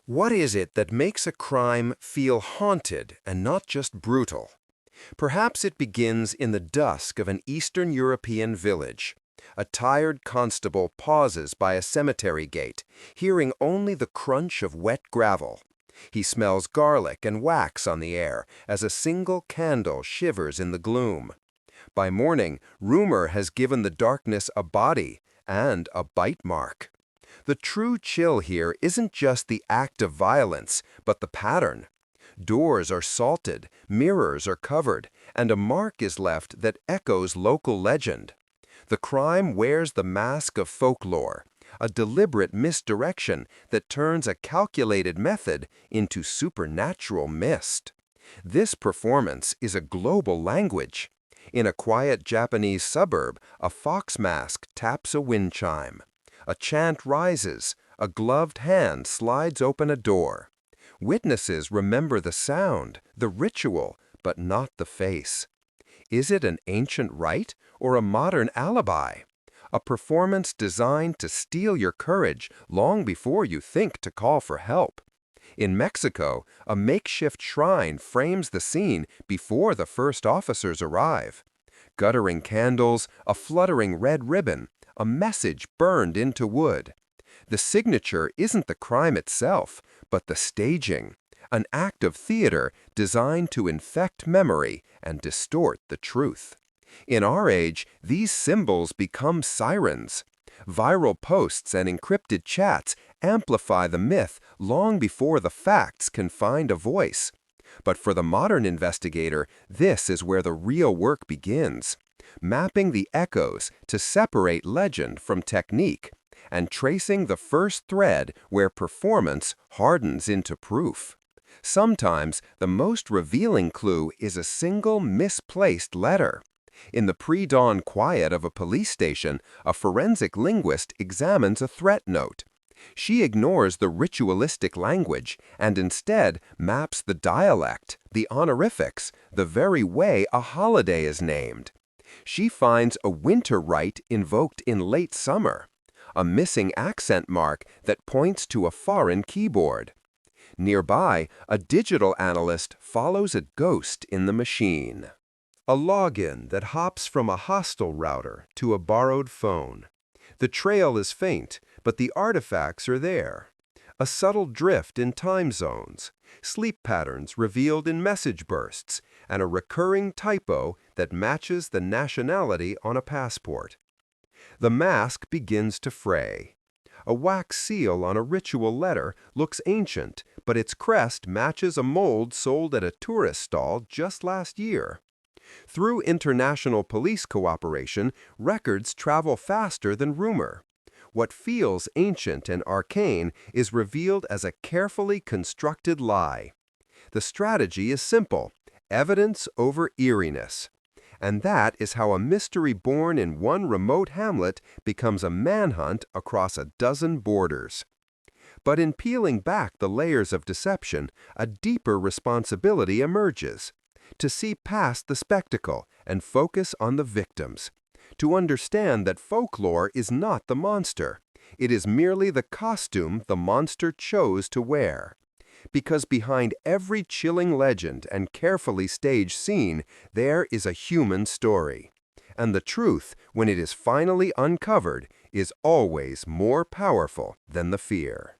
What is it that makes a crime feel haunted and not just brutal? Perhaps it begins in the dusk of an Eastern European village. A tired constable pauses by a cemetery gate, hearing only the crunch of wet gravel. He smells garlic and wax on the air as a single candle shivers in the gloom. By morning, rumor has given the darkness a body and a bite mark. The true chill here isn't just the act of violence, but the pattern. Doors are salted, mirrors are covered, and a mark is left that echoes local legend. The crime wears the mask of folklore, a deliberate misdirection that turns a calculated method into supernatural mist. This performance is a global language. In a quiet Japanese suburb, a fox mask taps a wind chime. A chant rises, a gloved hand slides open a door. Witnesses remember the sound, the ritual, but not the face. Is it an ancient rite or a modern alibi? A performance designed to steal your courage long before you think to call for help. In Mexico, a makeshift shrine frames the scene before the first officers arrive. Guttering candles, a fluttering red ribbon, a message burned into wood. The signature isn't the crime itself, but the staging, an act of theater designed to infect memory and distort the truth. In our age, these symbols become sirens. Viral posts and encrypted chats amplify the myth long before the facts can find a voice. But for the modern investigator, this is where the real work begins. Mapping the echoes to separate legend from technique, and tracing the first thread where performance hardens into proof. Sometimes the most revealing clue is a single misplaced letter. In the pre-dawn quiet of a police station, a forensic linguist examines a threat note. She ignores the ritualistic language and instead maps the dialect, the honorifics, the very way a holiday is named. She finds a winter rite invoked in late summer, a missing accent mark that points to a foreign keyboard. Nearby, a digital analyst follows a ghost in the machine. A login that hops from a hostile router to a borrowed phone. The trail is faint, but the artifacts are there. A subtle drift in time zones, sleep patterns revealed in message bursts, and a recurring typo that matches the nationality on a passport. The mask begins to fray. A wax seal on a ritual letter looks ancient, but its crest matches a mold sold at a tourist stall just last year. Through international police cooperation, records travel faster than rumor. What feels ancient and arcane is revealed as a carefully constructed lie. The strategy is simple: evidence over eeriness. And that is how a mystery born in one remote hamlet becomes a manhunt across a dozen borders. But in peeling back the layers of deception, a deeper responsibility emerges: to see past the spectacle and focus on the victims. To understand that folklore is not the monster. It is merely the costume the monster chose to wear. Because behind every chilling legend and carefully staged scene, there is a human story. And the truth, when it is finally uncovered, is always more powerful than the fear.